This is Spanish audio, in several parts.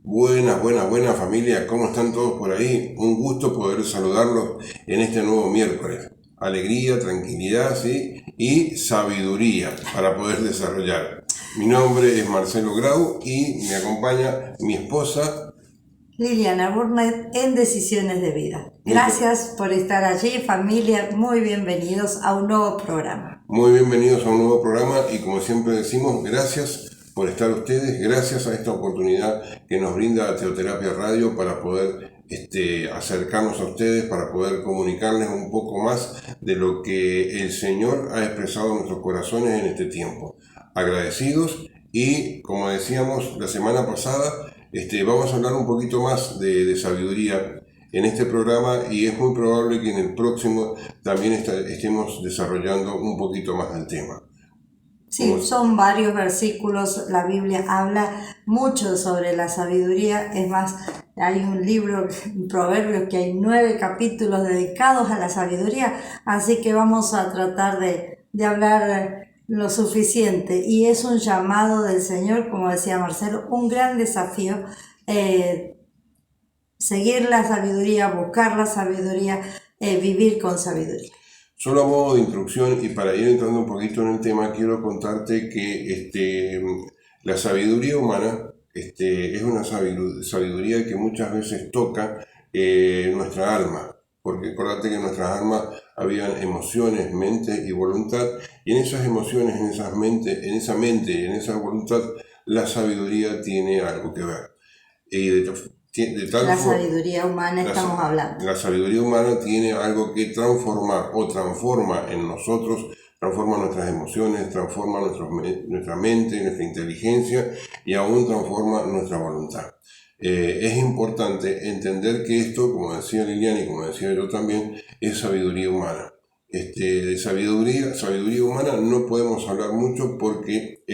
Buenas familia, ¿cómo están todos por ahí? Un gusto poder saludarlos en este nuevo miércoles. Alegría, tranquilidad, ¿sí? Y sabiduría para poder desarrollar. Mi nombre es Marcelo Grau y me acompaña mi esposa Liliana Burnett en Decisiones de Vida. Gracias por estar allí, familia. Muy bienvenidos a un nuevo programa. Muy bienvenidos a un nuevo programa y como siempre decimos, gracias por estar ustedes, gracias a esta oportunidad que nos brinda Teoterapia Radio para poder acercarnos a ustedes, para poder comunicarles un poco más de lo que el Señor ha expresado en nuestros corazones en este tiempo. Agradecidos y como decíamos la semana pasada, vamos a hablar un poquito más de sabiduría en este programa y es muy probable que en el próximo también estemos desarrollando un poquito más del tema. Sí, son varios versículos, la Biblia habla mucho sobre la sabiduría, es más, hay un libro, un proverbio, que hay 9 capítulos dedicados a la sabiduría, así que vamos a tratar de hablar lo suficiente, y es un llamado del Señor, como decía Marcelo, un gran desafío, seguir la sabiduría, buscar la sabiduría, vivir con sabiduría. Solo a modo de introducción y para ir entrando un poquito en el tema, quiero contarte que la sabiduría humana es una sabiduría que muchas veces toca nuestra alma, porque acuérdate que en nuestras almas habían emociones, mente y voluntad, y en esas emociones, en esa mente y en esa voluntad, la sabiduría tiene algo que ver. La sabiduría humana estamos hablando. La sabiduría humana tiene algo que transformar o transforma en nosotros, transforma nuestras emociones, transforma nuestra mente, nuestra inteligencia y aún transforma nuestra voluntad. Es importante entender que esto, como decía Liliana y como decía yo también, es sabiduría humana. De sabiduría humana no podemos hablar mucho porque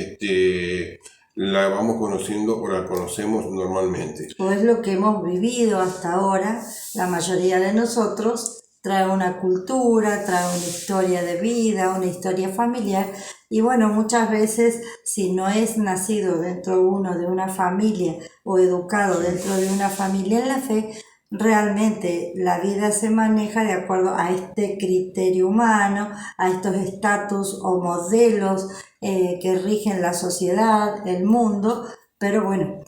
la vamos conociendo o la conocemos normalmente. O es lo que hemos vivido hasta ahora. La mayoría de nosotros trae una cultura, trae una historia de vida, una historia familiar, y bueno, muchas veces si no es nacido dentro uno de una familia o educado dentro de una familia en la fe, realmente la vida se maneja de acuerdo a este criterio humano, a estos estatus o modelos que rigen la sociedad, el mundo, pero bueno,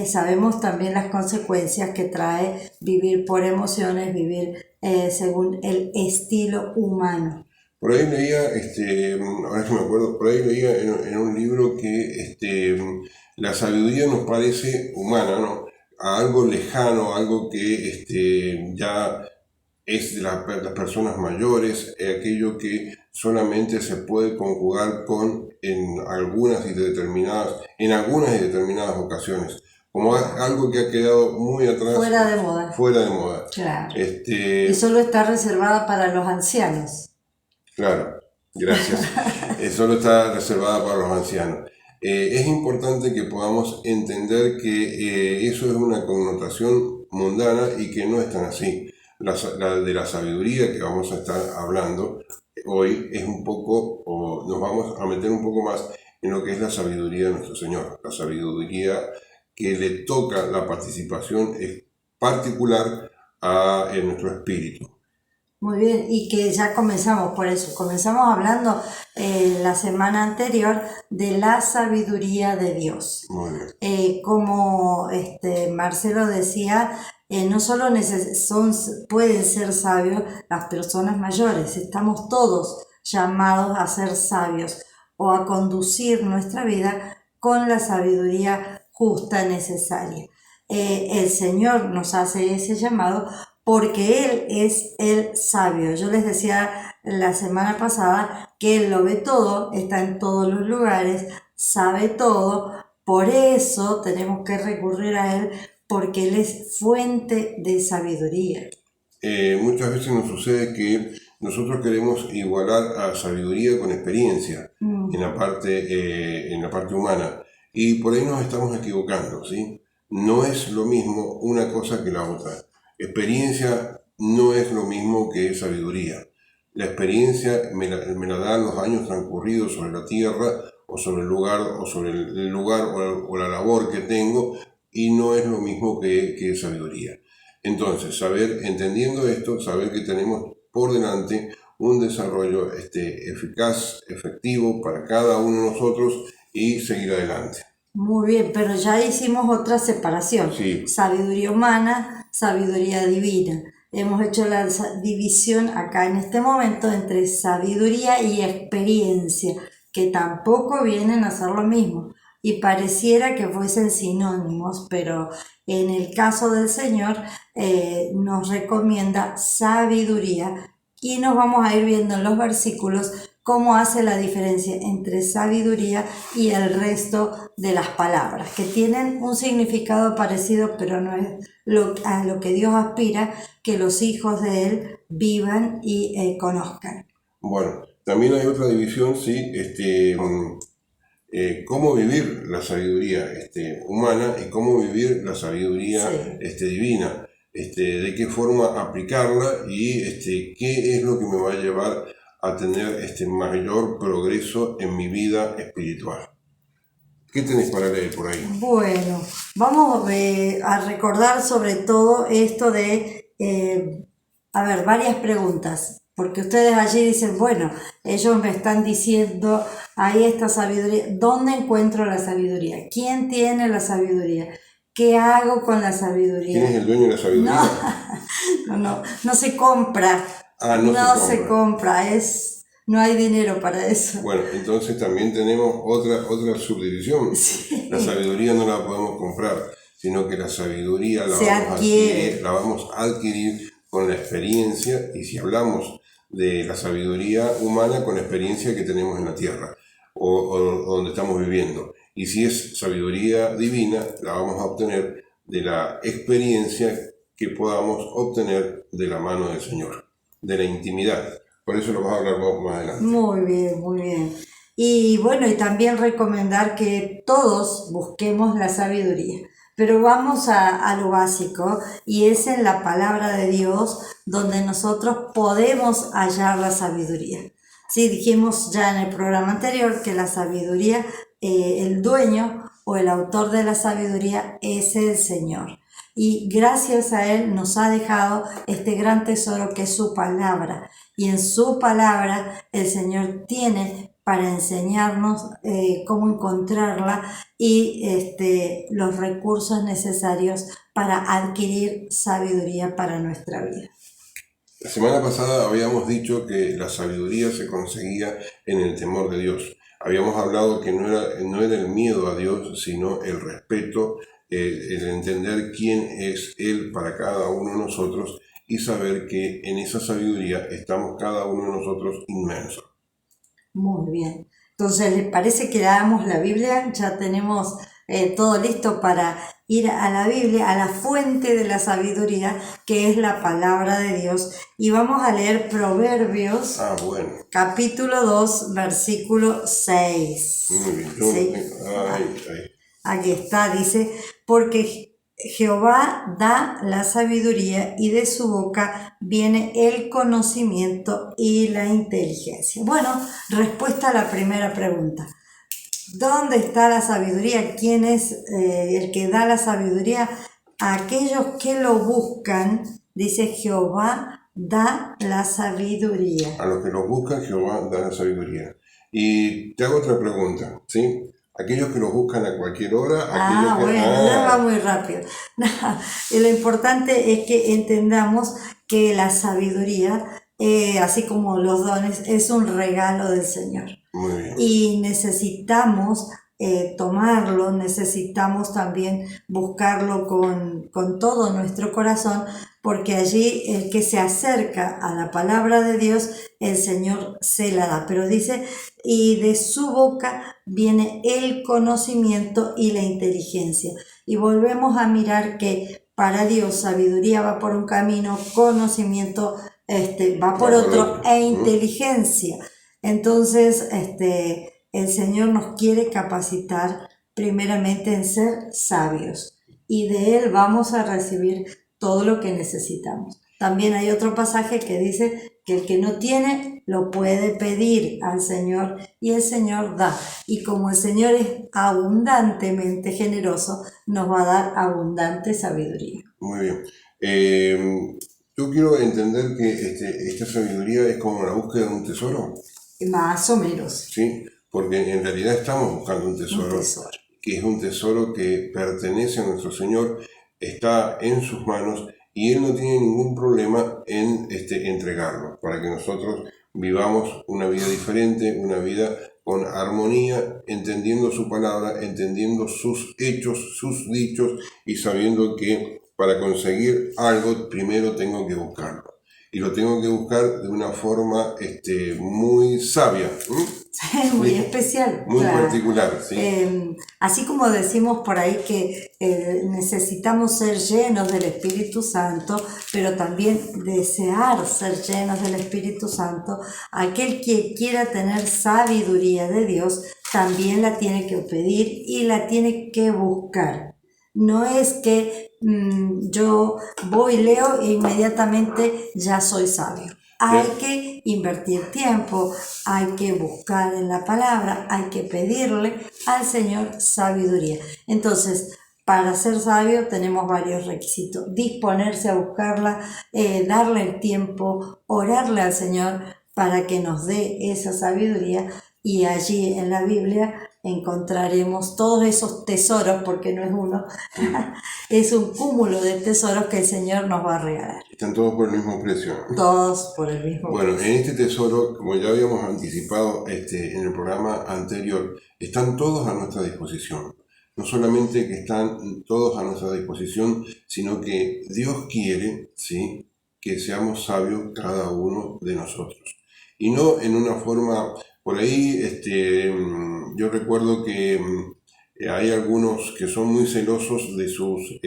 sabemos también las consecuencias que trae vivir por emociones, vivir según el estilo humano. Por ahí leía, ahora que me acuerdo, por ahí leía en un libro que la sabiduría nos parece humana, ¿no? A algo lejano, algo que ya es de las personas mayores, aquello que solamente se puede conjugar con en algunas y determinadas ocasiones, como algo que ha quedado muy atrás, fuera de moda. Fuera de moda. Claro. Y solo está reservada para los ancianos. Claro, gracias. Solo está reservada para los ancianos. Es importante que podamos entender que eso es una connotación mundana y que no es tan así. De la sabiduría que vamos a estar hablando hoy es un poco, o nos vamos a meter un poco más en lo que es la sabiduría de nuestro Señor. La sabiduría que le toca la participación es particular en nuestro espíritu. Muy bien, y que ya comenzamos por eso. Comenzamos hablando la semana anterior de la sabiduría de Dios. Muy bien. Como Marcelo decía, no solo pueden ser sabios las personas mayores, estamos todos llamados a ser sabios o a conducir nuestra vida con la sabiduría justa necesaria. El Señor nos hace ese llamado porque Él es el sabio. Yo les decía la semana pasada que Él lo ve todo, está en todos los lugares, sabe todo, por eso tenemos que recurrir a Él, porque Él es fuente de sabiduría. Muchas veces nos sucede que nosotros queremos igualar a sabiduría con experiencia en la parte humana, y por ahí nos estamos equivocando, ¿sí? No es lo mismo una cosa que la otra. Experiencia no es lo mismo que sabiduría. La experiencia me la dan los años transcurridos sobre la tierra o sobre el lugar o la labor que tengo, y no es lo mismo que sabiduría. Entonces, entendiendo esto, saber que tenemos por delante un desarrollo eficaz, efectivo para cada uno de nosotros y seguir adelante. Muy bien, pero ya hicimos otra separación. Sí. Sabiduría humana, sabiduría divina. Hemos hecho la división acá en este momento entre sabiduría y experiencia, que tampoco vienen a ser lo mismo. Y pareciera que fuesen sinónimos, pero en el caso del Señor nos recomienda sabiduría y nos vamos a ir viendo en los versículos cómo hace la diferencia entre sabiduría y el resto de las palabras, que tienen un significado parecido, pero no es a lo que Dios aspira que los hijos de Él vivan y conozcan. Bueno, también hay otra división, sí, cómo vivir la sabiduría humana y cómo vivir la sabiduría divina, de qué forma aplicarla y qué es lo que me va a llevar a tener mayor progreso en mi vida espiritual. ¿Qué tenés para leer por ahí? Bueno, vamos a recordar sobre todo esto de, varias preguntas, porque ustedes allí dicen, bueno, ellos me están diciendo, ahí está sabiduría, ¿dónde encuentro la sabiduría? ¿Quién tiene la sabiduría? ¿Qué hago con la sabiduría? ¿Quién es el dueño de la sabiduría? No se compra. No se compra, no hay dinero para eso. Bueno, entonces también tenemos otra subdivisión. Sí. La sabiduría no la podemos comprar, sino que la sabiduría la vamos a adquirir con la experiencia, y si hablamos de la sabiduría humana, con la experiencia que tenemos en la tierra o donde estamos viviendo. Y si es sabiduría divina, la vamos a obtener de la experiencia que podamos obtener de la mano del Señor, de la intimidad. Por eso lo vamos a hablar más adelante. Muy bien, muy bien. Y bueno, y también recomendar que todos busquemos la sabiduría. Pero vamos a lo básico, y es en la palabra de Dios donde nosotros podemos hallar la sabiduría. Sí, dijimos ya en el programa anterior que la sabiduría, el dueño o el autor de la sabiduría es el Señor. Y gracias a Él nos ha dejado este gran tesoro que es su palabra. Y en su palabra el Señor tiene para enseñarnos cómo encontrarla y los recursos necesarios para adquirir sabiduría para nuestra vida. La semana pasada habíamos dicho que la sabiduría se conseguía en el temor de Dios. Habíamos hablado que no era el miedo a Dios, sino el respeto, el entender quién es Él para cada uno de nosotros y saber que en esa sabiduría estamos cada uno de nosotros inmersos. Muy bien. Entonces, ¿les parece que leamos la Biblia? Ya tenemos todo listo para ir a la Biblia, a la fuente de la sabiduría, que es la palabra de Dios. Y vamos a leer Proverbios, capítulo 2, versículo 6. Muy bien. ¿Sí? Aquí está, dice, porque Jehová da la sabiduría y de su boca viene el conocimiento y la inteligencia. Bueno, respuesta a la primera pregunta. ¿Dónde está la sabiduría? ¿Quién es el que da la sabiduría? A aquellos que lo buscan, dice Jehová da la sabiduría. A los que lo buscan, Jehová da la sabiduría. Y te hago otra pregunta, ¿sí? Aquellos que lo buscan a cualquier hora. Va muy rápido. Y lo importante es que entendamos que la sabiduría, así como los dones, es un regalo del Señor. Muy bien. Y necesitamos tomarlo, necesitamos también buscarlo con todo nuestro corazón, porque allí el que se acerca a la palabra de Dios, el Señor se la da. Pero dice, y de su boca viene el conocimiento y la inteligencia. Y volvemos a mirar que para Dios sabiduría va por un camino, conocimiento va por otro, e inteligencia. Entonces, el Señor nos quiere capacitar primeramente en ser sabios, y de Él vamos a recibir todo lo que necesitamos. También hay otro pasaje que dice que el que no tiene lo puede pedir al Señor y el Señor da. Y como el Señor es abundantemente generoso, nos va a dar abundante sabiduría. Muy bien. Yo quiero entender que esta sabiduría es como la búsqueda de un tesoro, Más o menos. ¿sí? Porque en realidad estamos buscando un tesoro, que es un tesoro que pertenece a nuestro Señor, está en sus manos y Él no tiene ningún problema en entregarlo, para que nosotros vivamos una vida diferente, una vida con armonía, entendiendo su palabra, entendiendo sus hechos, sus dichos y sabiendo que para conseguir algo primero tengo que buscarlo. Y lo tengo que buscar de una forma muy sabia. Muy especial. Muy claro. particular, sí. Así como decimos por ahí que necesitamos ser llenos del Espíritu Santo, pero también desear ser llenos del Espíritu Santo, aquel que quiera tener sabiduría de Dios también la tiene que pedir y la tiene que buscar. No es que yo voy, leo e inmediatamente ya soy sabio. Hay que invertir tiempo, hay que buscar en la palabra, hay que pedirle al Señor sabiduría. Entonces, para ser sabio tenemos varios requisitos: disponerse a buscarla, darle el tiempo, orarle al Señor para que nos dé esa sabiduría, y allí en la Biblia encontraremos todos esos tesoros, porque no es uno, es un cúmulo de tesoros que el Señor nos va a regalar. Están todos por el mismo precio. Todos por el mismo precio. Bueno, en este tesoro, como ya habíamos anticipado en el programa anterior, están todos a nuestra disposición. No solamente que están todos a nuestra disposición, sino que Dios quiere, ¿sí?, que seamos sabios cada uno de nosotros. Y no en una forma, por ahí yo recuerdo que hay algunos que son muy celosos de sus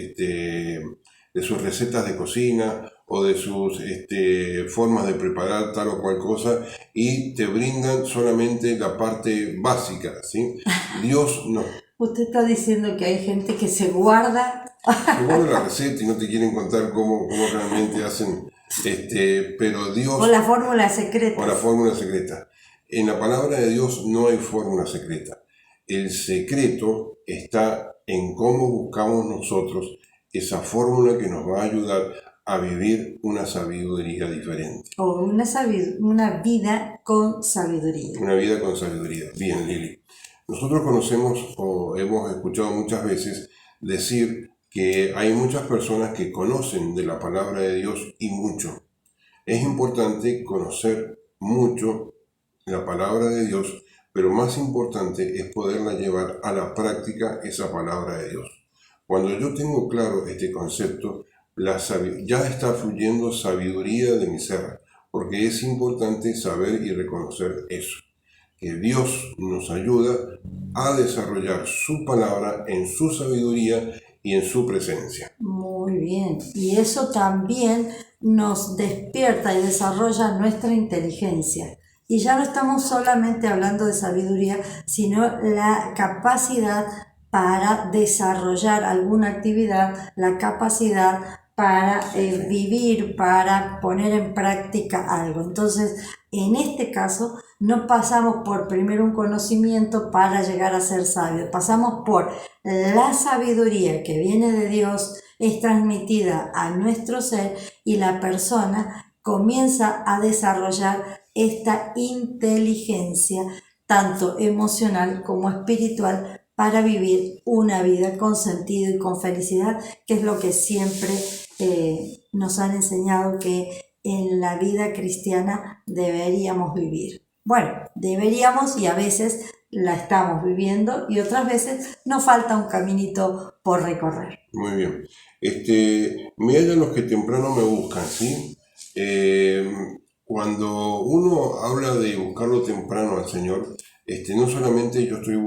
recetas de cocina o de sus formas de preparar tal o cual cosa, y te brindan solamente la parte básica, ¿sí? Dios no. Usted está diciendo que hay gente que se guarda la receta y no te quieren contar cómo realmente hacen, pero Dios... O la fórmula secreta. O la fórmula secreta. En la palabra de Dios no hay fórmula secreta. El secreto está en cómo buscamos nosotros esa fórmula que nos va a ayudar a vivir una sabiduría diferente. O una vida con sabiduría. Una vida con sabiduría. Bien, Lili. Nosotros conocemos o hemos escuchado muchas veces decir que hay muchas personas que conocen de la palabra de Dios y mucho. Es importante conocer mucho la palabra de Dios, pero más importante es poderla llevar a la práctica esa palabra de Dios. Cuando yo tengo claro este concepto, ya está fluyendo sabiduría de mi ser, porque es importante saber y reconocer eso, que Dios nos ayuda a desarrollar su palabra en su sabiduría y en su presencia. Muy bien, y eso también nos despierta y desarrolla nuestra inteligencia. Y ya no estamos solamente hablando de sabiduría, sino la capacidad para desarrollar alguna actividad, la capacidad para vivir, para poner en práctica algo. Entonces, en este caso, no pasamos por primero un conocimiento para llegar a ser sabios, pasamos por la sabiduría que viene de Dios, es transmitida a nuestro ser y la persona comienza a desarrollar esta inteligencia, tanto emocional como espiritual, para vivir una vida con sentido y con felicidad, que es lo que siempre nos han enseñado que en la vida cristiana deberíamos vivir. Bueno, deberíamos, y a veces la estamos viviendo y otras veces nos falta un caminito por recorrer. Muy bien. Me hallan los que temprano me buscan, ¿sí? Cuando uno habla de buscarlo temprano al Señor, no solamente yo estoy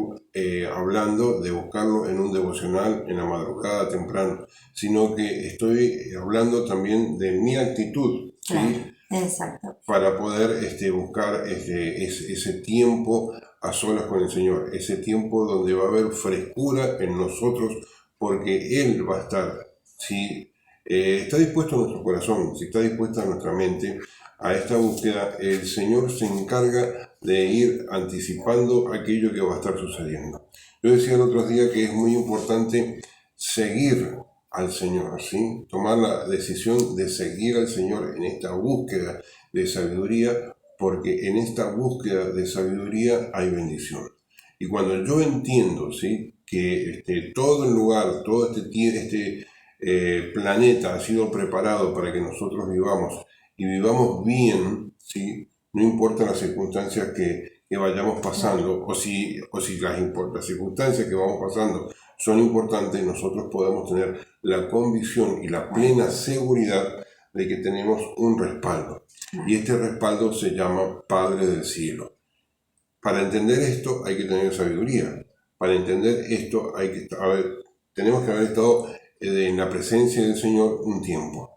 hablando de buscarlo en un devocional en la madrugada temprano, sino que estoy hablando también de mi actitud, ¿sí? Claro, exacto. Para poder buscar ese tiempo a solas con el Señor, ese tiempo donde va a haber frescura en nosotros, porque Él va a estar, ¿sí?, está dispuesto nuestro corazón, si está dispuesta nuestra mente a esta búsqueda, el Señor se encarga de ir anticipando aquello que va a estar sucediendo. Yo decía el otro día que es muy importante seguir al Señor, ¿sí? Tomar la decisión de seguir al Señor en esta búsqueda de sabiduría, porque en esta búsqueda de sabiduría hay bendición. Y cuando yo entiendo, ¿sí?, que todo el lugar, todo este planeta ha sido preparado para que nosotros vivamos y vivamos bien, ¿sí?, no importa las circunstancias que vayamos pasando, o si las circunstancias que vamos pasando son importantes, nosotros podemos tener la convicción y la plena seguridad de que tenemos un respaldo. Y este respaldo se llama Padre del Cielo. Para entender esto hay que tener sabiduría. Para entender esto tenemos que haber estado en la presencia del Señor un tiempo.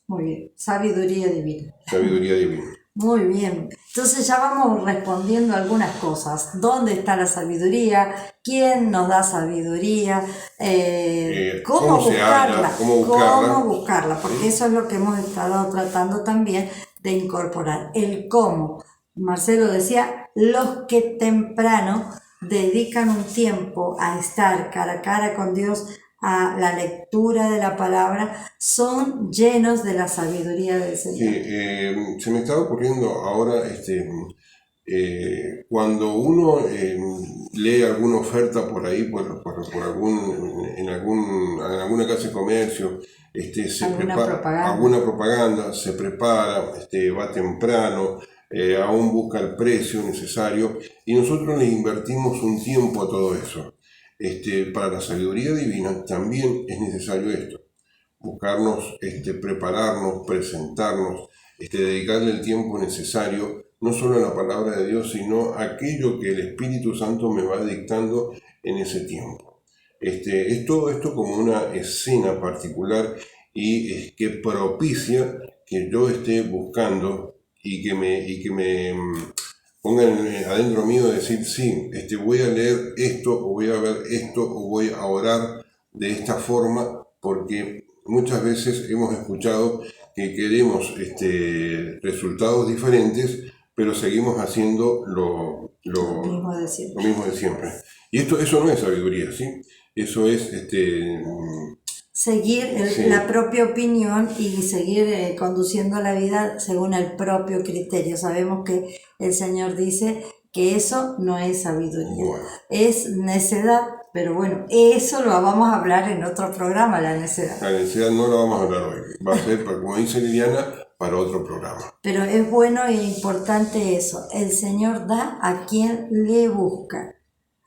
Muy bien, sabiduría divina. Sabiduría divina. Muy bien, entonces ya vamos respondiendo algunas cosas. ¿Dónde está la sabiduría? ¿Quién nos da sabiduría? ¿Cómo buscarla? ¿Cómo buscarla? Porque eso es lo que hemos estado tratando también de incorporar. El cómo. Marcelo decía, los que temprano dedican un tiempo a estar cara a cara con Dios, a la lectura de la palabra, son llenos de la sabiduría del Señor. Sí, se me estaba ocurriendo ahora, cuando uno lee alguna oferta por ahí, en alguna casa de comercio, alguna propaganda, se prepara, va temprano, aún busca el precio necesario, y nosotros le invertimos un tiempo a todo eso. Para la sabiduría divina también es necesario esto: buscarnos, prepararnos, presentarnos, dedicarle el tiempo necesario, no solo a la palabra de Dios, sino a aquello que el Espíritu Santo me va dictando en ese tiempo. Es todo esto como una escena particular y que propicia que yo esté buscando y que me pongan adentro mío decir, sí, voy a leer esto, o voy a ver esto, o voy a orar de esta forma, porque muchas veces hemos escuchado que queremos resultados diferentes, pero seguimos haciendo lo mismo de siempre. Y eso no es sabiduría, ¿sí? Eso es seguir la propia opinión y seguir conduciendo la vida según el propio criterio. Sabemos que el Señor dice que eso no es sabiduría, es necedad. Pero bueno, eso lo vamos a hablar en otro programa, la necedad. La necedad no la vamos a hablar hoy. Va a ser, como dice Liliana, para otro programa. Pero es bueno e importante eso. El Señor da a quien le busca.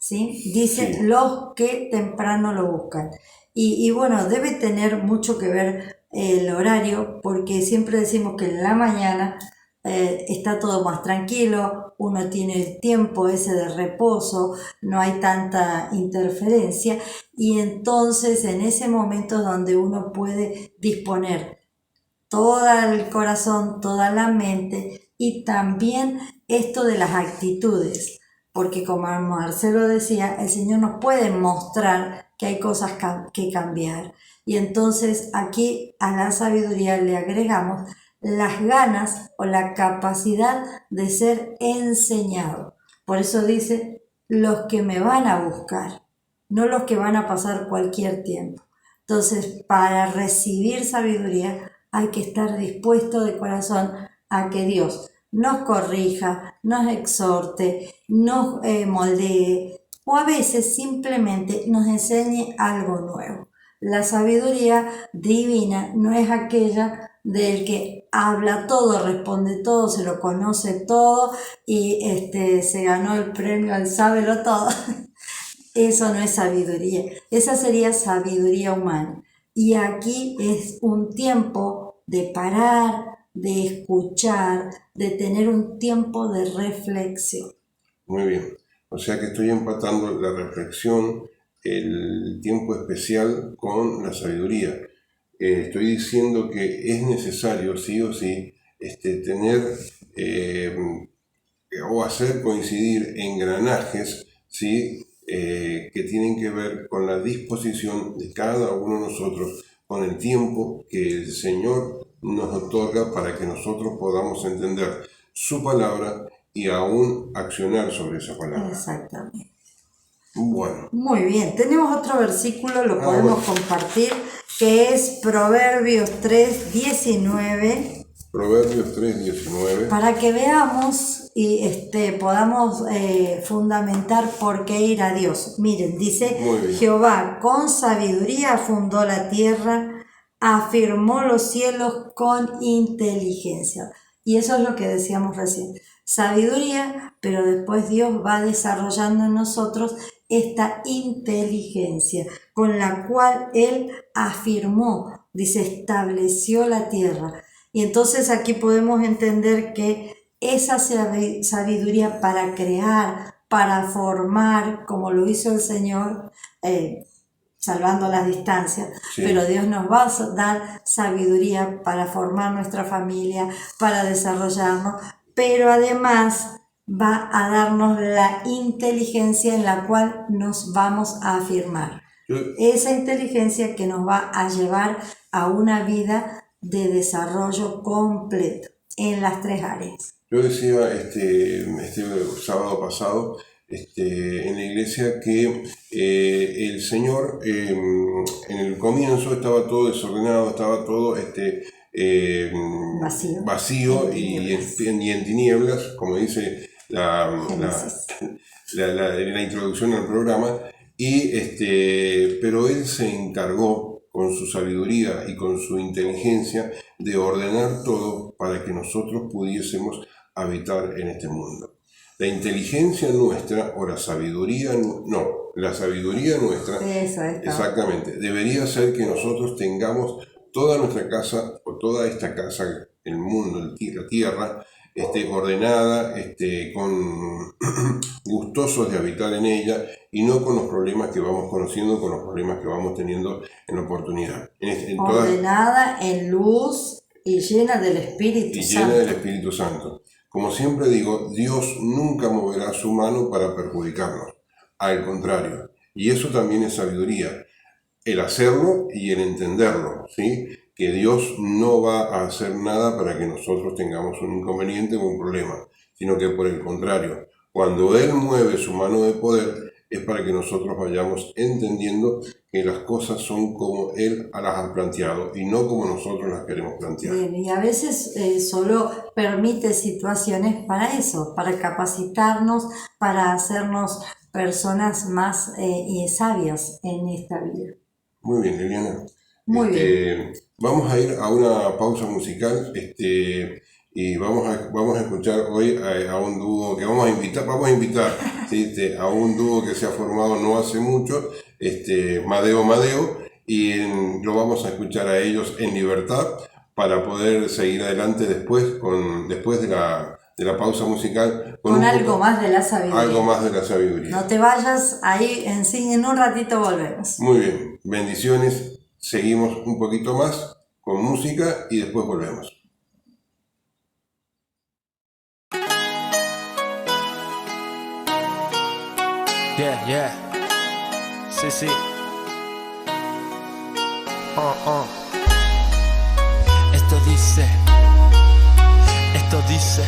¿Sí? Dice, sí, los que temprano lo buscan. Y bueno, debe tener mucho que ver el horario, porque siempre decimos que en la mañana está todo más tranquilo, uno tiene el tiempo ese de reposo, no hay tanta interferencia, y entonces en ese momento es donde uno puede disponer todo el corazón, toda la mente, y también esto de las actitudes, porque como Marcelo decía, el Señor nos puede mostrar que hay cosas que cambiar, y entonces aquí a la sabiduría le agregamos las ganas o la capacidad de ser enseñado. Por eso dice, los que me van a buscar, no los que van a pasar cualquier tiempo. Entonces, para recibir sabiduría hay que estar dispuesto de corazón a que Dios nos corrija, nos exhorte, nos moldee, o a veces simplemente nos enseñe algo nuevo. La sabiduría divina no es aquella del que habla todo, responde todo, se lo conoce todo y se ganó el premio al sábelo todo. Eso no es sabiduría, esa sería sabiduría humana. Y aquí es un tiempo de parar, de escuchar, de tener un tiempo de reflexión. Muy bien, o sea que estoy empatando la reflexión, el tiempo especial con la sabiduría. Estoy diciendo que es necesario, sí o sí, tener o hacer coincidir engranajes, ¿sí? Que tienen que ver con la disposición de cada uno de nosotros con el tiempo que el Señor nos otorga para que nosotros podamos entender su palabra y aún accionar sobre esa palabra. Exactamente. Bueno. Muy bien, tenemos otro versículo, lo podemos compartir, que es Proverbios 3:19. Proverbios 3:19. Para que veamos y podamos fundamentar por qué ir a Dios. Miren, dice, Jehová con sabiduría fundó la tierra, afirmó los cielos con inteligencia. Y eso es lo que decíamos recién. Sabiduría, pero después Dios va desarrollando en nosotros esta inteligencia con la cual Él afirmó, dice, estableció la tierra. Y entonces aquí podemos entender que esa sabiduría para crear, para formar, como lo hizo el Señor, salvando las distancias, sí. Pero Dios nos va a dar sabiduría para formar nuestra familia, para desarrollarnos, pero además va a darnos la inteligencia en la cual nos vamos a afirmar. Esa inteligencia que nos va a llevar a una vida de desarrollo completo en las 3 áreas. Yo decía este sábado pasado en la iglesia que el Señor en el comienzo estaba todo desordenado, estaba todo vacío y en tinieblas, como dice la introducción al programa, pero Él se encargó con su sabiduría y con su inteligencia de ordenar todo para que nosotros pudiésemos habitar en este mundo. La inteligencia nuestra, o la sabiduría nuestra, exactamente, debería ser que nosotros tengamos toda nuestra casa, o toda esta casa, el mundo, la tierra, ordenada, con gustosos de habitar en ella, y no con los problemas que vamos conociendo, con los problemas que vamos teniendo en la oportunidad. Ordenada en luz y llena del Espíritu Santo. Llena del Espíritu Santo. Como siempre digo, Dios nunca moverá su mano para perjudicarnos. Al contrario. Y eso también es sabiduría. El hacerlo y el entenderlo, ¿sí? Que Dios no va a hacer nada para que nosotros tengamos un inconveniente o un problema, sino que por el contrario, cuando Él mueve su mano de poder, es para que nosotros vayamos entendiendo que las cosas son como Él las ha planteado y no como nosotros las queremos plantear. Bien, y a veces solo permite situaciones para eso, para capacitarnos, para hacernos personas más sabias en esta vida. Muy bien, Liliana. Muy bien. Vamos a ir a una pausa musical y vamos a escuchar hoy a un dúo que vamos a invitar ¿sí? A un dúo que se ha formado no hace mucho, Madeo, y lo vamos a escuchar a ellos en libertad para poder seguir adelante después de la pausa musical. Con algo más de la sabiduría. Algo más de la sabiduría. No te vayas, ahí en un ratito volvemos. Muy bien, bendiciones. Seguimos un poquito más con música y después volvemos. Yeah. Sí. Esto dice.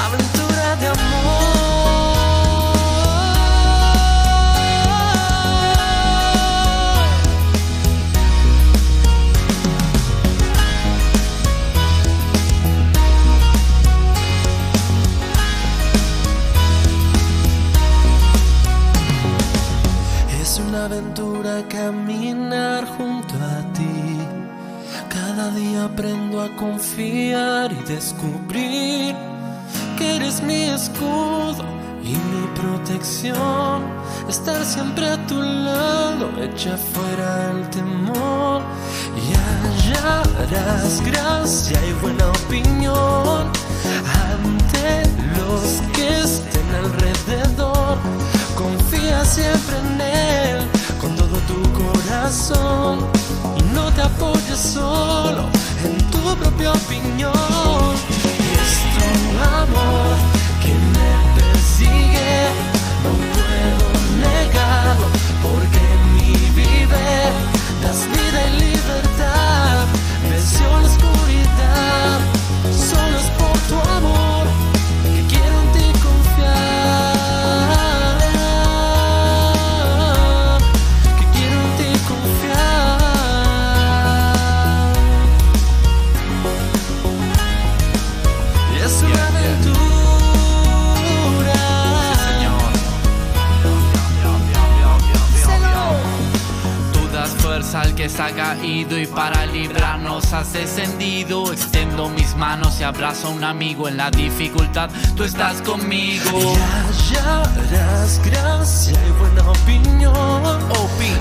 Aventura de amor. Es una aventura caminar junto a ti. Cada día aprendo a confiar y descubrir que eres mi escudo y mi protección. Estar siempre a tu lado, echa fuera el temor y hallarás gracia y buena opinión ante los que estén alrededor. Confía siempre en Él con todo tu corazón y no te apoyes solo en tu propia opinión. Y es tu amor que me persigue, no puedo negarlo porque ayudas al que se ha caído y para librarnos has descendido. Extiendo mis manos y abrazo a un amigo en la dificultad, tú estás conmigo. Y hallarás gracia y buena opinión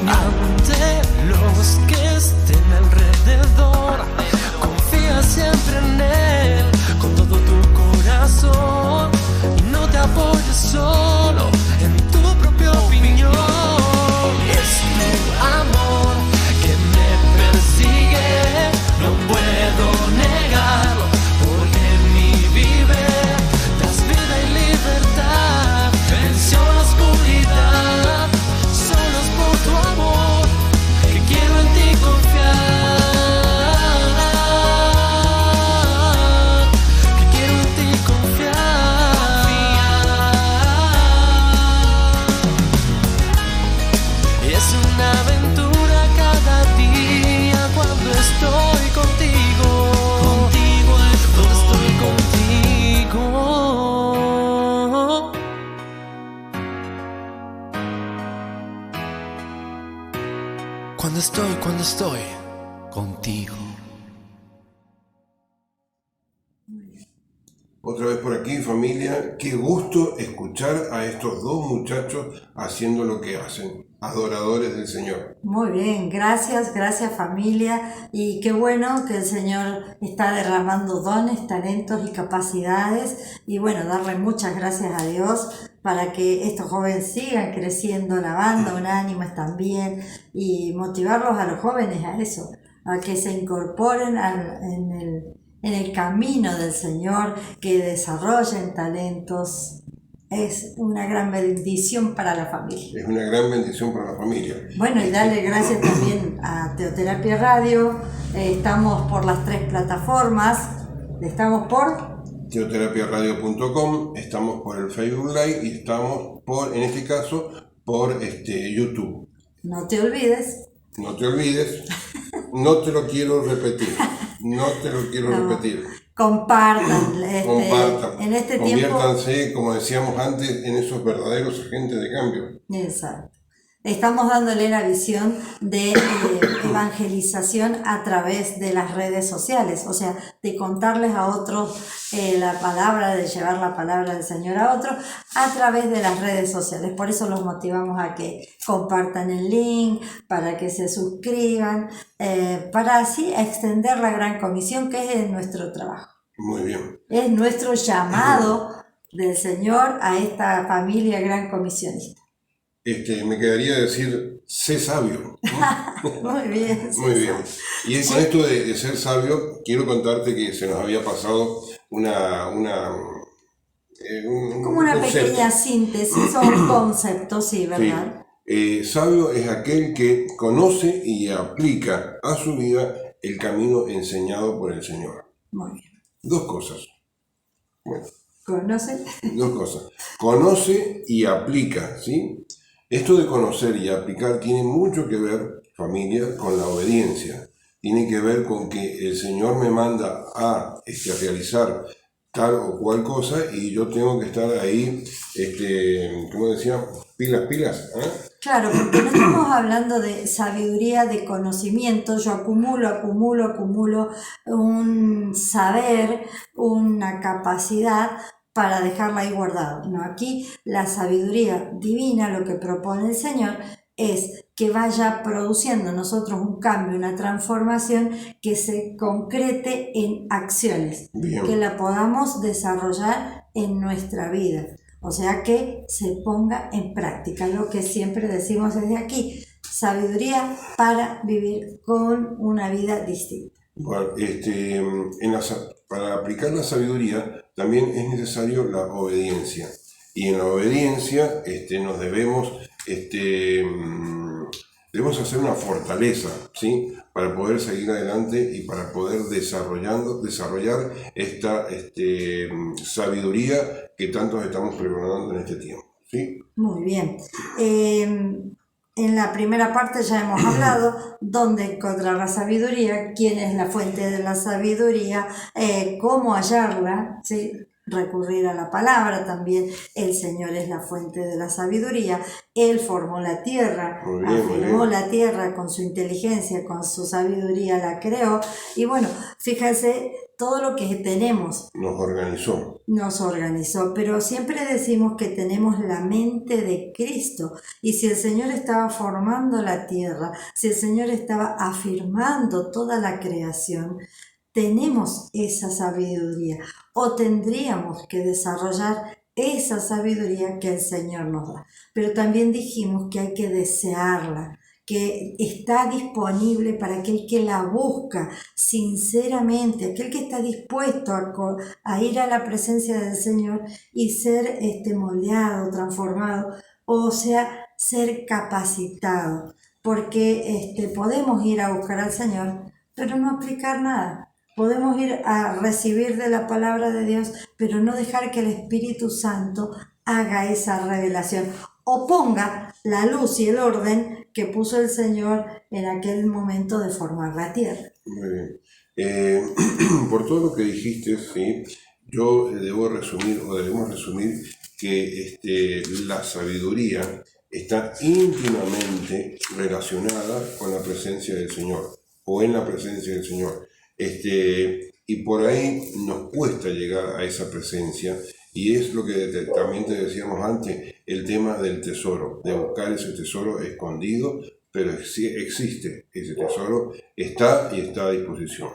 ante los que estén alrededor. Confía siempre en él con todo tu corazón y no te apoyes solo en tu propia opinión. Es tu amor que me persigue, no puedo negarlo, porque en mí vive, das vida y libertad, venció la oscuridad. Solo es por tu amor que quiero en ti confiar, que quiero en ti confiar. Es una aventura cada día cuando estoy contigo. Contigo estoy contigo. Cuando estoy contigo. Otra vez por aquí, familia, qué gusto escuchar a estos dos muchachos haciendo lo que hacen, adoradores del Señor. Muy bien, gracias familia, y qué bueno que el Señor está derramando dones, talentos y capacidades, y bueno, darle muchas gracias a Dios para que estos jóvenes sigan creciendo, la banda Unánimes también, y motivarlos a los jóvenes a eso, a que se incorporen en el camino del Señor, que desarrollen talentos. Es una gran bendición para la familia. Es una gran bendición para la familia. Bueno, y darle gracias también a Teoterapia Radio. Estamos por las 3 plataformas. Estamos por teoterapiaradio.com, estamos por el Facebook Live y estamos por, en este caso, por YouTube. No te olvides. No te olvides, no te lo quiero repetir, repetir. Compartan. Compartan, En este tiempo. Conviértanse, como decíamos antes, en esos verdaderos agentes de cambio. Exacto. Estamos dándole la visión de evangelización a través de las redes sociales, o sea, de contarles a otros la palabra, de llevar la palabra del Señor a otros a través de las redes sociales. Por eso los motivamos a que compartan el link, para que se suscriban, para así extender la gran comisión que es nuestro trabajo. Muy bien. Es nuestro llamado del Señor a esta familia gran comisionista. Me quedaría decir, sé sabio, ¿no? Muy bien. Muy bien. Y con esto de ser sabio, quiero contarte que se nos había pasado un como una concepto. Pequeña síntesis o un concepto, sí, ¿verdad? Sí. Sabio es aquel que conoce y aplica a su vida el camino enseñado por el Señor. Muy bien. Dos cosas. Bueno, ¿Conoce? dos cosas. Conoce y aplica, ¿sí? Esto de conocer y aplicar tiene mucho que ver, familia, con la obediencia. Tiene que ver con que el Señor me manda a realizar tal o cual cosa y yo tengo que estar ahí, ¿cómo decía? Pilas, ¿eh? Claro, porque no estamos hablando de sabiduría, de conocimiento. Yo acumulo un saber, una capacidad para dejarla ahí guardada. No, aquí la sabiduría divina, lo que propone el Señor, es que vaya produciendo en nosotros un cambio, una transformación que se concrete en acciones, Bien. que la podamos desarrollar en nuestra vida. O sea, que se ponga en práctica, lo que siempre decimos desde aquí, sabiduría para vivir con una vida distinta. Bueno, para aplicar la sabiduría también es necesario la obediencia. Y en la obediencia nos debemos hacer una fortaleza, ¿sí? Para poder seguir adelante y para poder desarrollar esta sabiduría que tantos estamos pregonando en este tiempo, ¿sí? Muy bien. En la primera parte ya hemos hablado dónde encontrar la sabiduría, quién es la fuente de la sabiduría, cómo hallarla, ¿sí? recurrir a la palabra. También el Señor es la fuente de la sabiduría. Él formó la tierra, afirmó la tierra con su inteligencia, con su sabiduría la creó. Y bueno, fíjense, todo lo que tenemos nos organizó, pero siempre decimos que tenemos la mente de Cristo, y si el Señor estaba formando la tierra, si el Señor estaba afirmando toda la creación, tenemos esa sabiduría, o tendríamos que desarrollar esa sabiduría que el Señor nos da. Pero también dijimos que hay que desearla, que está disponible para aquel que la busca sinceramente, aquel que está dispuesto a ir a la presencia del Señor y ser moldeado, transformado, o sea, ser capacitado, porque podemos ir a buscar al Señor, pero no aplicar nada. Podemos ir a recibir de la palabra de Dios, pero no dejar que el Espíritu Santo haga esa revelación o ponga la luz y el orden que puso el Señor en aquel momento de formar la tierra. Muy bien. Por todo lo que dijiste, ¿sí? Yo debemos resumir que la sabiduría está íntimamente relacionada con la presencia del Señor, o en la presencia del Señor. Y por ahí nos cuesta llegar a esa presencia, y es lo que también te decíamos antes, el tema del tesoro, de buscar ese tesoro escondido, pero existe ese tesoro, está a disposición.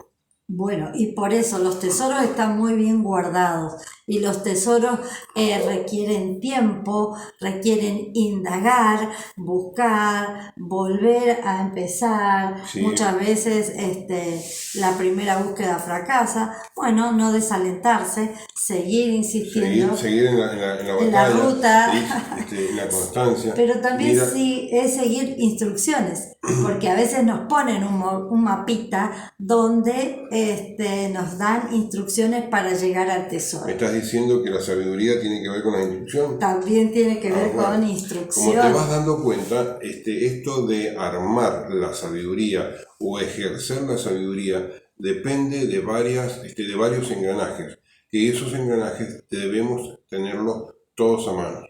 Bueno, y por eso los tesoros están muy bien guardados, y los tesoros requieren tiempo, requieren indagar, buscar, volver a empezar. Sí. Muchas veces la primera búsqueda fracasa. Bueno, no desalentarse, seguir insistiendo, seguir en la batalla, en la ruta, en la constancia. Pero también sí es seguir instrucciones, porque a veces nos ponen un mapita donde nos dan instrucciones para llegar al tesoro. ¿Me estás diciendo que la sabiduría tiene que ver con la instrucción? También tiene que ver con instrucción. Como te vas dando cuenta, esto de armar la sabiduría o ejercer la sabiduría depende de varios engranajes, que esos engranajes debemos tenerlos todos a mano.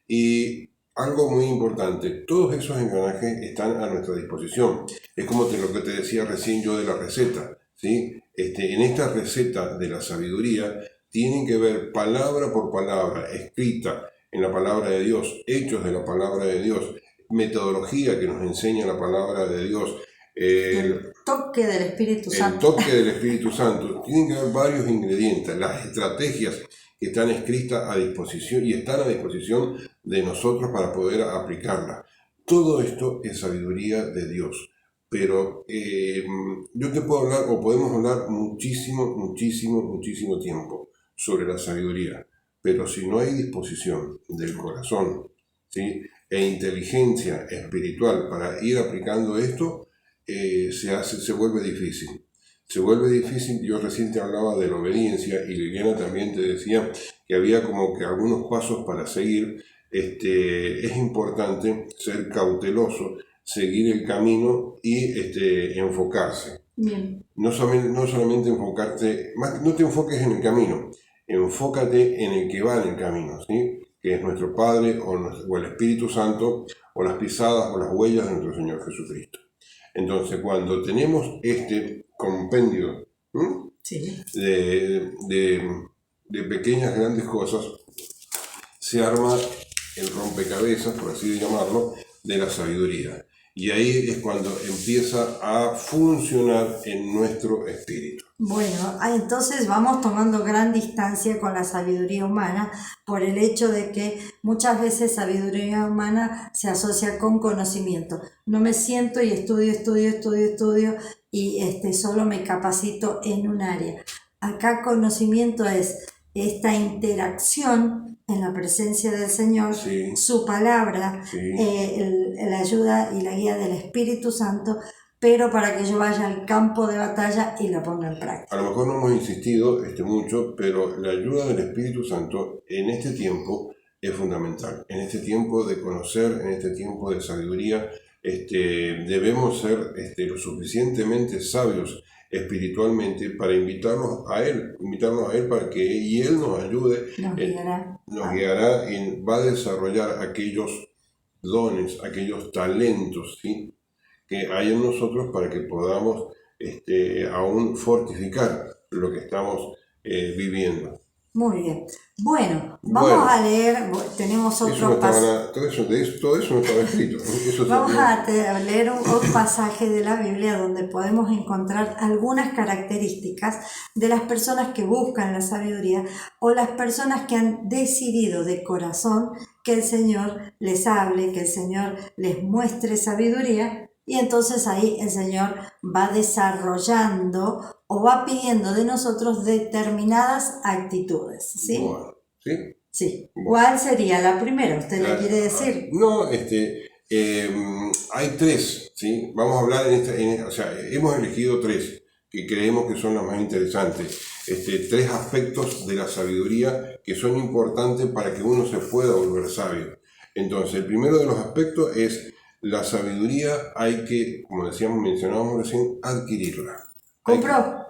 Y algo muy importante, todos esos engranajes están a nuestra disposición. Es como lo que te decía recién yo de la receta, ¿sí? En esta receta de la sabiduría tienen que ver palabra por palabra, escrita en la palabra de Dios, hechos de la palabra de Dios, metodología que nos enseña la palabra de Dios, el toque del Espíritu Santo. El toque del Espíritu Santo. Tienen que haber varios ingredientes, las estrategias que están escritas a disposición y están a disposición de nosotros para poder aplicarlas. Todo esto es sabiduría de Dios. Pero yo te puedo hablar, o podemos hablar muchísimo tiempo sobre la sabiduría. Pero si no hay disposición del corazón, ¿sí? E inteligencia espiritual para ir aplicando esto, se vuelve difícil. Se vuelve difícil. Yo recién te hablaba de la obediencia, y Liliana también te decía que había como que algunos pasos para seguir. Es importante ser cauteloso, seguir el camino y enfocarse. Bien. No solamente enfocarte, no te enfoques en el camino, enfócate en el que va en el camino, ¿sí? Que es nuestro Padre o el Espíritu Santo, o las pisadas o las huellas de nuestro Señor Jesucristo. Entonces, cuando tenemos este compendio sí. de pequeñas, grandes cosas, se arma el rompecabezas, por así llamarlo, de la sabiduría. Y ahí es cuando empieza a funcionar en nuestro espíritu. Bueno, entonces vamos tomando gran distancia con la sabiduría humana, por el hecho de que muchas veces sabiduría humana se asocia con conocimiento. No me siento y estudio y solo me capacito en un área. Acá conocimiento es esta interacción en la presencia del Señor, sí. Su palabra, sí. La ayuda y la guía del Espíritu Santo, pero para que yo vaya al campo de batalla y la ponga en práctica. A lo mejor no hemos insistido mucho, pero la ayuda del Espíritu Santo en este tiempo es fundamental. En este tiempo de conocer, en este tiempo de sabiduría, debemos ser lo suficientemente sabios espiritualmente para invitarnos a Él para que y Él nos ayude, nos guiará y va a desarrollar aquellos dones, aquellos talentos, ¿sí?, que hay en nosotros para que podamos aún fortificar lo que estamos viviendo. Muy bien. Bueno, vamos a leer, tenemos otro pasaje. Todo eso no estaba escrito. Vamos a leer un pasaje de la Biblia donde podemos encontrar algunas características de las personas que buscan la sabiduría o las personas que han decidido de corazón que el Señor les hable, que el Señor les muestre sabiduría. Y entonces ahí el Señor va desarrollando o va pidiendo de nosotros determinadas actitudes, ¿sí? Bueno, ¿sí? Sí. Bueno. ¿Cuál sería la primera? ¿Usted le quiere decir? No, hay tres, ¿sí? Vamos a hablar o sea, hemos elegido tres que creemos que son las más interesantes. Tres aspectos de la sabiduría que son importantes para que uno se pueda volver sabio. Entonces, el primero de los aspectos es la sabiduría, hay que, como mencionábamos recién, adquirirla. ¿Compró?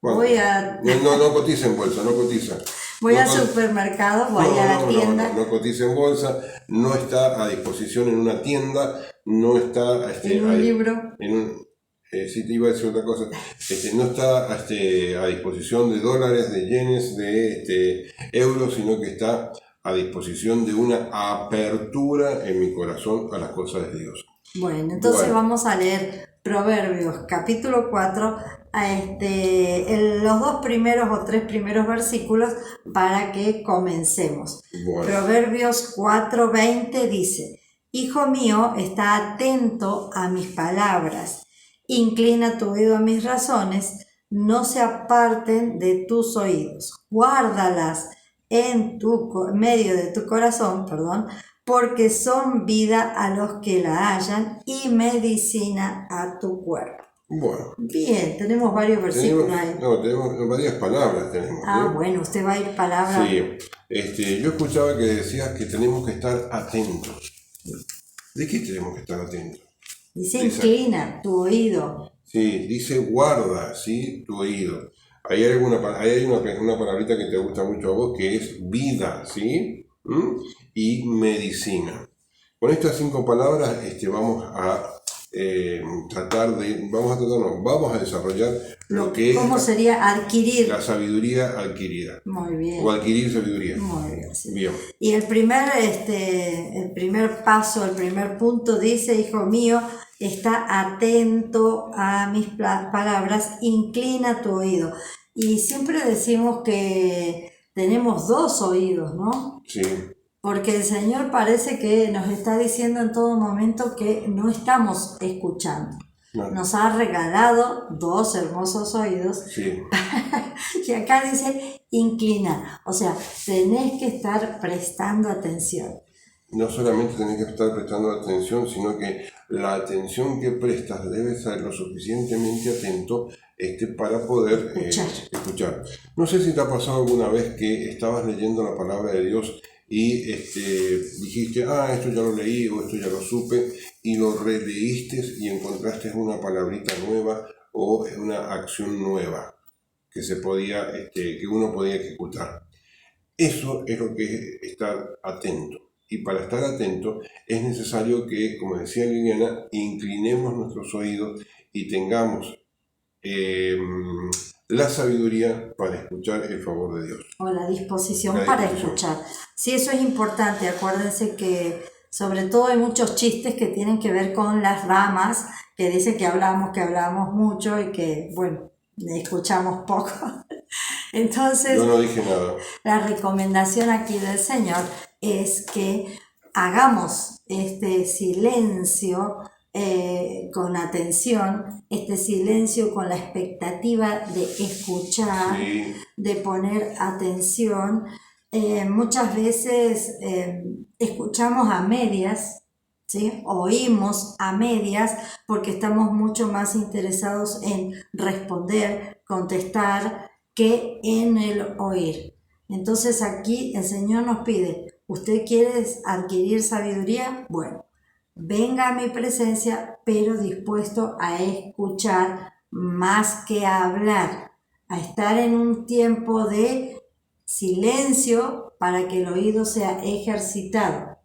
No cotiza en bolsa, no cotiza. Voy al supermercado, voy a la tienda. No cotiza en bolsa, no está a disposición en una tienda, no está... en un libro. Sí, te iba a decir otra cosa. No está a disposición de dólares, de yenes, de euros, sino que está a disposición de una apertura en mi corazón a las cosas de Dios. Bueno, entonces vamos a leer Proverbios capítulo 4, los dos primeros o tres primeros versículos para que comencemos. Bueno. Proverbios 4:20 dice: Hijo mío, está atento a mis palabras, inclina tu oído a mis razones, no se aparten de tus oídos, guárdalas en medio de tu corazón, porque son vida a los que la hallan y medicina a tu cuerpo. Bueno. Bien, tenemos varios versículos ahí. Tenemos varias palabras. Bueno, usted va a ir palabra. Sí, yo escuchaba que decías que tenemos que estar atentos. ¿De qué tenemos que estar atentos? Dice inclina tu oído. Sí, dice guarda, ¿sí?, tu oído. Ahí hay una palabrita que te gusta mucho a vos, que es vida, ¿sí? Y medicina. Con estas 5 palabras vamos a desarrollar lo que ¿cómo sería adquirir? La sabiduría adquirida. Muy bien. O adquirir sabiduría. Muy bien, sí. Bien. Y el primer paso, el primer punto dice: hijo mío, está atento a mis palabras, inclina tu oído. Y siempre decimos que tenemos 2 oídos, ¿no? Sí. Porque el Señor parece que nos está diciendo en todo momento que no estamos escuchando. No. Nos ha regalado 2 hermosos oídos. Sí. Y acá dice inclina. O sea, tenés que estar prestando atención. No solamente tenés que estar prestando atención, sino que la atención que prestas debe ser lo suficientemente atento para poder escuchar. No sé si te ha pasado alguna vez que estabas leyendo la palabra de Dios y dijiste, esto ya lo leí o esto ya lo supe, y lo releíste y encontraste una palabrita nueva o una acción nueva que que uno podía ejecutar. Eso es lo que es estar atento. Y para estar atento es necesario que, como decía Liliana, inclinemos nuestros oídos y tengamos la sabiduría para escuchar el favor de Dios. O la disposición para escuchar. Sí, eso es importante. Acuérdense que sobre todo hay muchos chistes que tienen que ver con las ramas, que dicen que hablamos mucho y que, escuchamos poco. Entonces, yo no dije nada. La recomendación aquí del Señor es que hagamos este silencio con atención, este silencio con la expectativa de escuchar, sí, de poner atención. Muchas veces escuchamos a medias, ¿sí? Oímos a medias porque estamos mucho más interesados en responder, contestar, que en el oír. Entonces aquí el Señor nos pide: ¿usted quiere adquirir sabiduría? Bueno, venga a mi presencia, pero dispuesto a escuchar más que a hablar, a estar en un tiempo de silencio para que el oído sea ejercitado.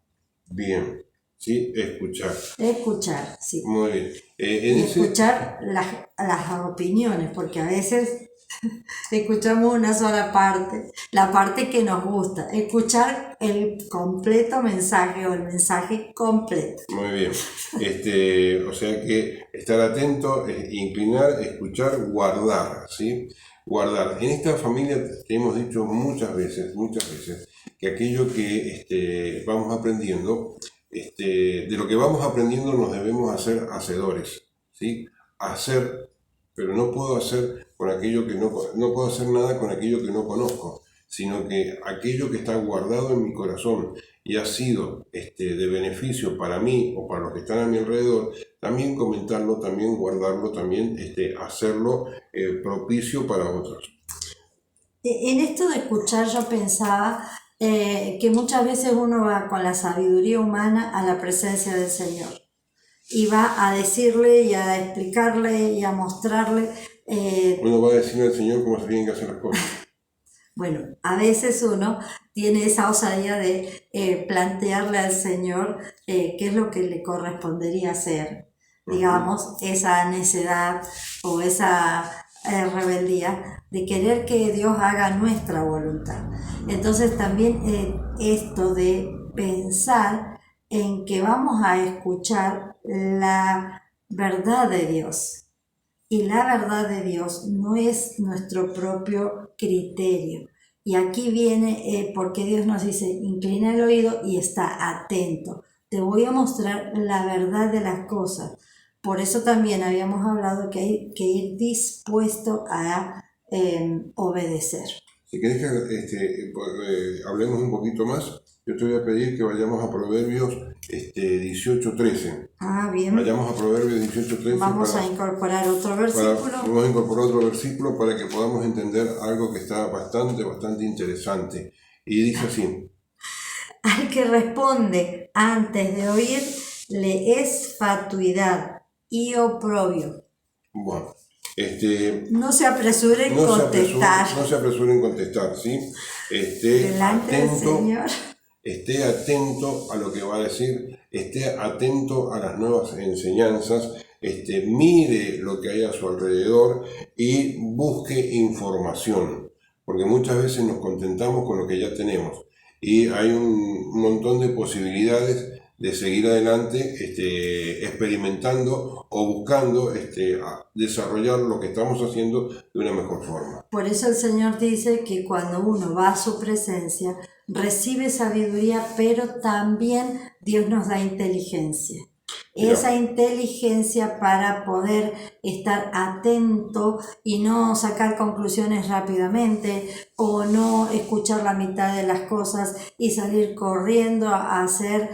Bien, ¿sí? Escuchar. Escuchar, sí. Muy bien. Y escuchar las opiniones, porque a veces escuchamos una sola parte, la parte que nos gusta. Escuchar el completo mensaje o el mensaje completo. Muy bien. O sea que estar atento, inclinar, escuchar, guardar, ¿sí? Guardar. En esta familia te hemos dicho muchas veces, que aquello que vamos aprendiendo, de lo que vamos aprendiendo nos debemos hacer hacedores, ¿sí? Hacer, pero no puedo hacer con aquello que no puedo hacer nada con aquello que no conozco, sino que aquello que está guardado en mi corazón y ha sido de beneficio para mí o para los que están a mi alrededor, también comentarlo, también guardarlo, también hacerlo propicio para otros. En esto de escuchar yo pensaba que muchas veces uno va con la sabiduría humana a la presencia del Señor y va a decirle y a explicarle y a mostrarle. Uno va a decirle al Señor cómo se tienen que hacer las cosas. Bueno, a veces uno tiene esa osadía de plantearle al Señor qué es lo que le correspondería hacer. Digamos, esa necedad o esa rebeldía de querer que Dios haga nuestra voluntad. Entonces también esto de pensar en que vamos a escuchar la verdad de Dios. Y la verdad de Dios no es nuestro propio criterio. Y aquí viene porque Dios nos dice, inclina el oído y está atento. Te voy a mostrar la verdad de las cosas. Por eso también habíamos hablado que hay que ir dispuesto a obedecer. Si querés que hablemos un poquito más, yo te voy a pedir que vayamos a Proverbios 18:13. Ah, bien. Vayamos a Proverbios 18:13. Vamos a incorporar otro versículo. Vamos a incorporar otro versículo para que podamos entender algo que está bastante interesante. Y dice así. Al que responde antes de oír, le es fatuidad y oprobio. Bueno. No se apresuren en contestar. No se apresuren en contestar, ¿sí? Delante del Señor. Esté atento a lo que va a decir, esté atento a las nuevas enseñanzas, mire lo que hay a su alrededor y busque información, porque muchas veces nos contentamos con lo que ya tenemos y hay un montón de posibilidades de seguir adelante experimentando o buscando desarrollar lo que estamos haciendo de una mejor forma. Por eso el Señor dice que cuando uno va a su presencia, recibe sabiduría, pero también Dios nos da inteligencia. Esa inteligencia para poder estar atento y no sacar conclusiones rápidamente o no escuchar la mitad de las cosas y salir corriendo a hacer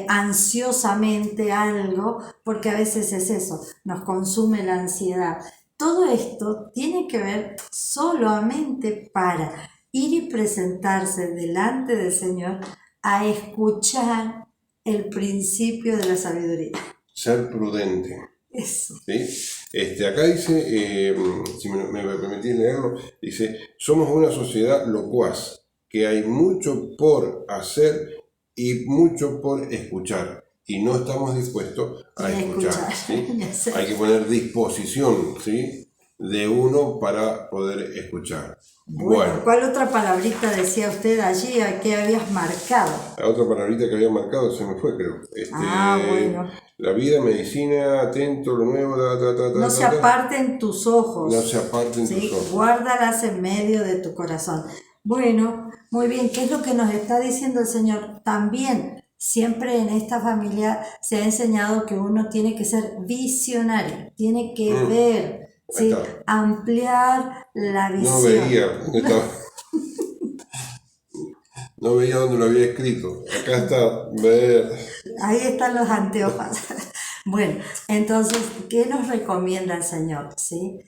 ansiosamente algo, porque a veces es eso, nos consume la ansiedad. Todo esto tiene que ver solamente para ir y presentarse delante del Señor a escuchar el principio de la sabiduría. Ser prudente. Eso. ¿Sí? Acá dice, si me permitís leerlo, dice, somos una sociedad locuaz, que hay mucho por hacer y mucho por escuchar, y no estamos dispuestos a escuchar. ¿Sí? Hay que poner disposición, ¿sí?, de uno para poder escuchar. Bueno, ¿cuál otra palabrita decía usted allí? ¿A qué habías marcado? La otra palabrita que había marcado se me fue, creo. Bueno. La vida, medicina, atento, lo nuevo, no se aparten tus ojos. No se aparten tus ojos. Guárdalas en medio de tu corazón. Bueno, muy bien. ¿Qué es lo que nos está diciendo el Señor? También, siempre en esta familia se ha enseñado que uno tiene que ser visionario, tiene que ver. Sí, ampliar la visión. No veía dónde estaba. No veía dónde lo había escrito. Acá está, ver. Ahí están los anteojos. Bueno, entonces, ¿qué nos recomienda el Señor? ¿Sí?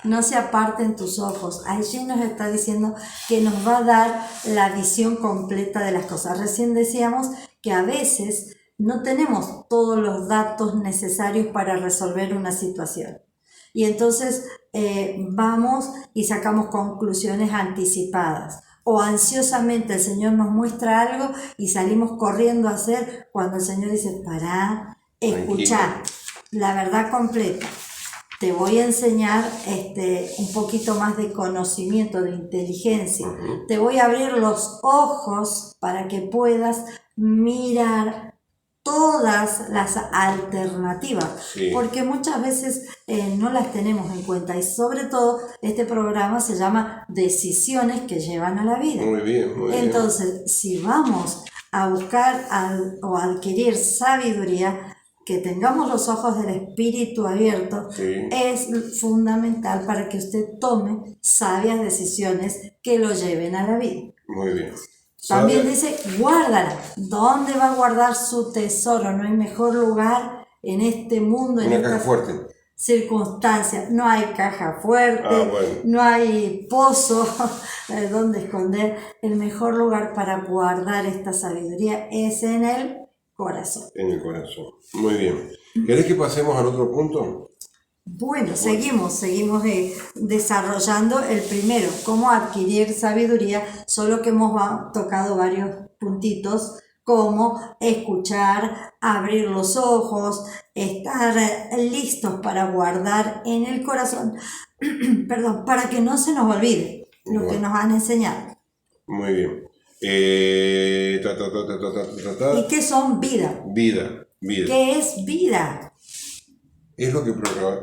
No se aparten tus ojos. Allí nos está diciendo que nos va a dar la visión completa de las cosas. Recién decíamos que a veces no tenemos todos los datos necesarios para resolver una situación. Y entonces vamos y sacamos conclusiones anticipadas. O ansiosamente el Señor nos muestra algo y salimos corriendo a hacer cuando el Señor dice, pará, escuchá, la verdad completa. Te voy a enseñar un poquito más de conocimiento, de inteligencia. Te voy a abrir los ojos para que puedas mirar todas las alternativas, Sí. porque muchas veces no las tenemos en cuenta, y sobre todo este programa se llama Decisiones que llevan a la vida. Muy bien, muy bien. Entonces, si vamos a buscar o adquirir sabiduría, que tengamos los ojos del espíritu abiertos, Sí. es fundamental para que usted tome sabias decisiones que lo lleven a la vida. Muy bien. También ¿Sabe? dice, guárdala. ¿Dónde va a guardar su tesoro? No hay mejor lugar en este mundo, en Una esta caja fuerte. circunstancia. No hay caja fuerte, Bueno. no hay pozo donde esconder. El mejor lugar para guardar esta sabiduría es en el corazón. En el corazón. Muy bien. ¿Querés que pasemos al otro punto? Bueno, seguimos desarrollando el primero, cómo adquirir sabiduría, solo que hemos tocado varios puntitos, como escuchar, abrir los ojos, estar listos para guardar en el corazón, perdón, para que no se nos olvide lo que nos han enseñado. Muy bien. ¿Y qué son vida? Vida. ¿Qué es vida? Es lo que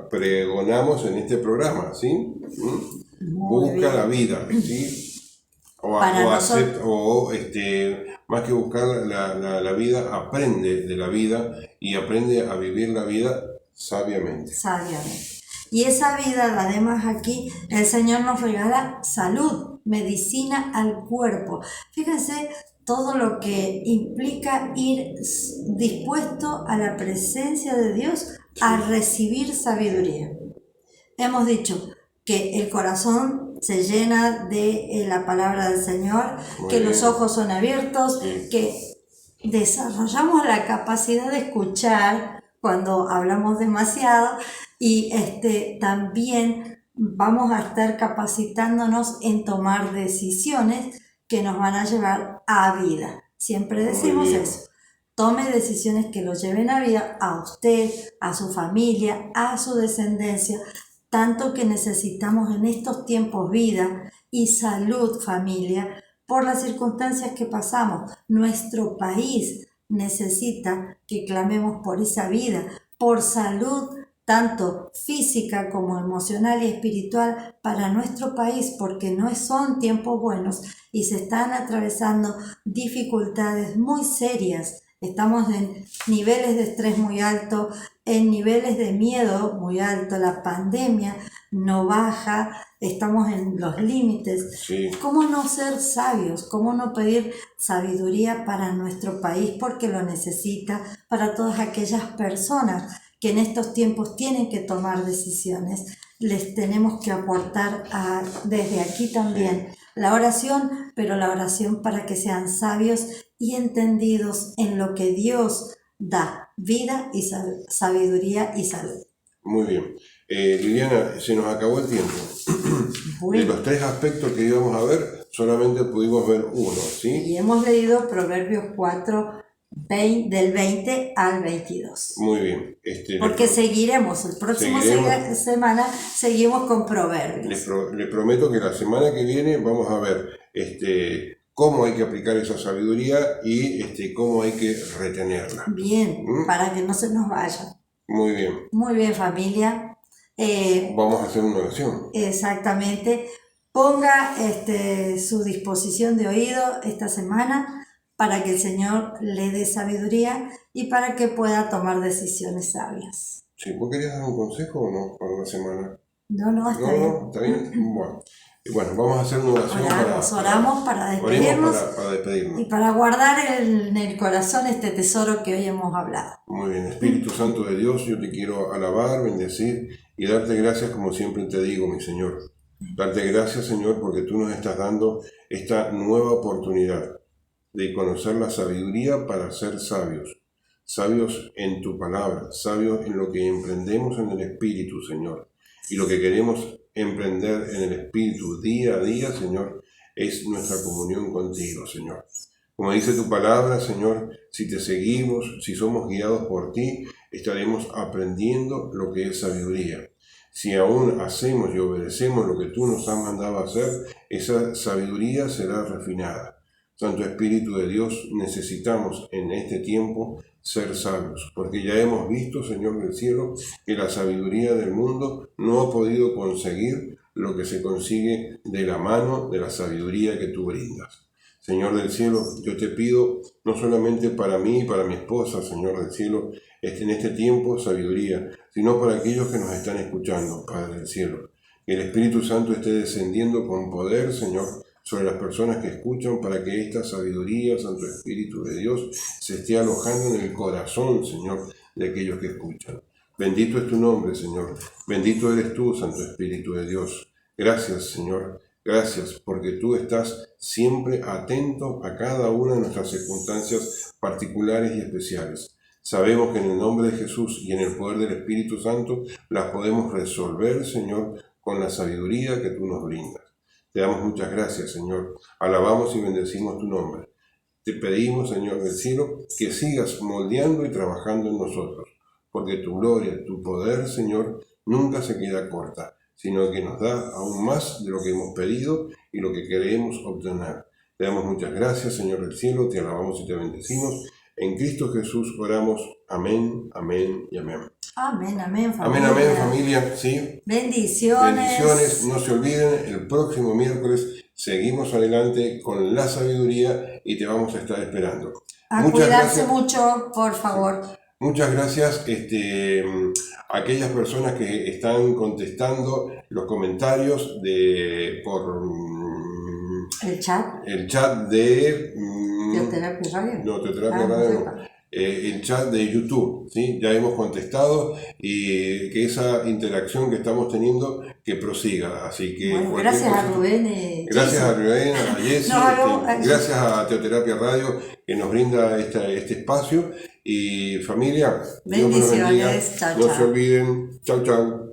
pregonamos en este programa, ¿sí? Muy Busca bien. la vida, ¿sí? Para nosotros. Más que buscar la vida, aprende de la vida y aprende a vivir la vida sabiamente. Sabiamente. Y esa vida, además aquí, el Señor nos regala salud, medicina al cuerpo. Fíjense todo lo que implica ir dispuesto a la presencia de Dios a recibir sabiduría. Hemos dicho que el corazón se llena de la palabra del Señor, que los ojos son abiertos, que desarrollamos la capacidad de escuchar cuando hablamos demasiado, y también vamos a estar capacitándonos en tomar decisiones que nos van a llevar a vida. Siempre decimos eso. Tome decisiones que lo lleven a vida, a usted, a su familia, a su descendencia, tanto que necesitamos en estos tiempos vida y salud, familia, por las circunstancias que pasamos. Nuestro país necesita que clamemos por esa vida, por salud, tanto física como emocional y espiritual para nuestro país, porque no son tiempos buenos y se están atravesando dificultades muy serias. Estamos en niveles de estrés muy altos, en niveles de miedo muy alto, la pandemia no baja, estamos en los límites. Sí. ¿Cómo no ser sabios? ¿Cómo no pedir sabiduría para nuestro país? Porque lo necesita, para todas aquellas personas que en estos tiempos tienen que tomar decisiones. Les tenemos que aportar desde aquí también la oración, pero la oración para que sean sabios y entendidos en lo que Dios da, vida y sabiduría y salud. Muy bien. Liliana, se nos acabó el tiempo. Bueno. De los 3 aspectos que íbamos a ver, solamente pudimos ver uno, ¿sí? Y hemos leído Proverbios 4, del 20 al 22. Muy bien. Porque seguiremos, el próximo semana seguimos con Proverbios. Le prometo que la semana que viene vamos a ver cómo hay que aplicar esa sabiduría y cómo hay que retenerla. Bien, para que no se nos vaya. Muy bien. Muy bien, familia. Vamos a hacer una oración. Exactamente. Ponga su disposición de oído esta semana para que el Señor le dé sabiduría y para que pueda tomar decisiones sabias. Sí, ¿vos querías dar un consejo o no para una semana? No, está bien. No, ¿está bien? Bueno, vamos a hacer una oración oramos para despedirnos, para despedirnos y para guardar en el corazón este tesoro que hoy hemos hablado. Muy bien, Espíritu Santo de Dios, yo te quiero alabar, bendecir y darte gracias como siempre te digo, mi Señor. Darte gracias, Señor, porque tú nos estás dando esta nueva oportunidad de conocer la sabiduría para ser sabios. sabios en tu palabra, sabios en lo que emprendemos en el Espíritu, Señor. Y lo que queremos emprender en el Espíritu día a día, Señor, es nuestra comunión contigo, Señor. Como dice tu palabra, Señor, si te seguimos, si somos guiados por ti, estaremos aprendiendo lo que es sabiduría. Si aún hacemos y obedecemos lo que tú nos has mandado a hacer, esa sabiduría será refinada. Santo Espíritu de Dios, necesitamos en este tiempo ser sabios, porque ya hemos visto, Señor del cielo, que la sabiduría del mundo no ha podido conseguir lo que se consigue de la mano de la sabiduría que tú brindas. Señor del cielo, yo te pido, no solamente para mí y para mi esposa, Señor del cielo, en este tiempo sabiduría, sino para aquellos que nos están escuchando, Padre del cielo. Que el Espíritu Santo esté descendiendo con poder, Señor, sobre las personas que escuchan, para que esta sabiduría, Santo Espíritu de Dios, se esté alojando en el corazón, Señor, de aquellos que escuchan. Bendito es tu nombre, Señor. Bendito eres tú, Santo Espíritu de Dios. Gracias, Señor. Gracias, porque tú estás siempre atento a cada una de nuestras circunstancias particulares y especiales. Sabemos que en el nombre de Jesús y en el poder del Espíritu Santo las podemos resolver, Señor, con la sabiduría que tú nos brindas. Te damos muchas gracias, Señor. Alabamos y bendecimos tu nombre. Te pedimos, Señor del cielo, que sigas moldeando y trabajando en nosotros, porque tu gloria, tu poder, Señor, nunca se queda corta, sino que nos da aún más de lo que hemos pedido y lo que queremos obtener. Te damos muchas gracias, Señor del cielo, te alabamos y te bendecimos. En Cristo Jesús oramos. Amén, amén y amén. Amén, amén, familia. Amén, amén, familia. Sí. Bendiciones. Bendiciones. No se olviden, el próximo miércoles seguimos adelante con la sabiduría y te vamos a estar esperando. A Muchas cuidarse gracias. mucho, por favor. Muchas gracias a aquellas personas que están contestando los comentarios por El chat. de Teoterapia Radio. no, Teoterapia Radio no. El chat de YouTube, ¿sí? Ya hemos contestado y que esa interacción que estamos teniendo que prosiga, así que Bueno, gracias a Rubén. gracias a Rubén, a Jessy, gracias a Teoterapia Radio que nos brinda este espacio y familia, Dios me los bendiga. Bendiciones, chao, No chao. se olviden, chau chau.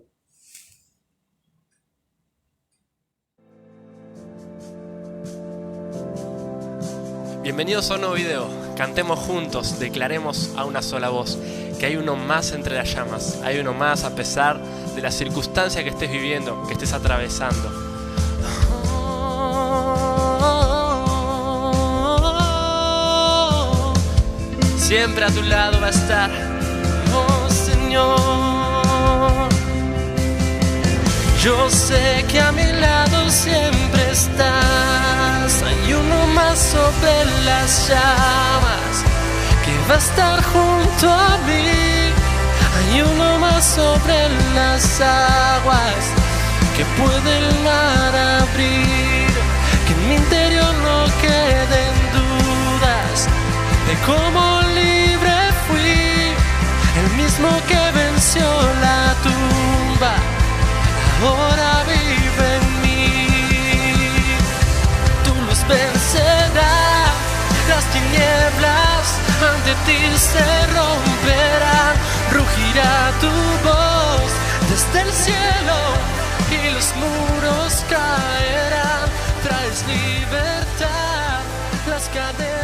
Bienvenidos a un nuevo video. Cantemos juntos, declaremos a una sola voz que hay uno más entre las llamas, hay uno más a pesar de la circunstancia que estés viviendo, que estés atravesando. Siempre a tu lado va a estar, oh Señor. Yo sé que a mi lado siempre estás. Hay uno más sobre las llamas que va a estar junto a mí. Hay uno más sobre las aguas que puede el mar abrir. Que en mi interior no queden dudas de cómo libre fui. El mismo que venció la tumba ahora vive en mí. Tu luz vencerá, las tinieblas ante ti se romperán. Rugirá tu voz desde el cielo y los muros caerán. Traes libertad, las cadenas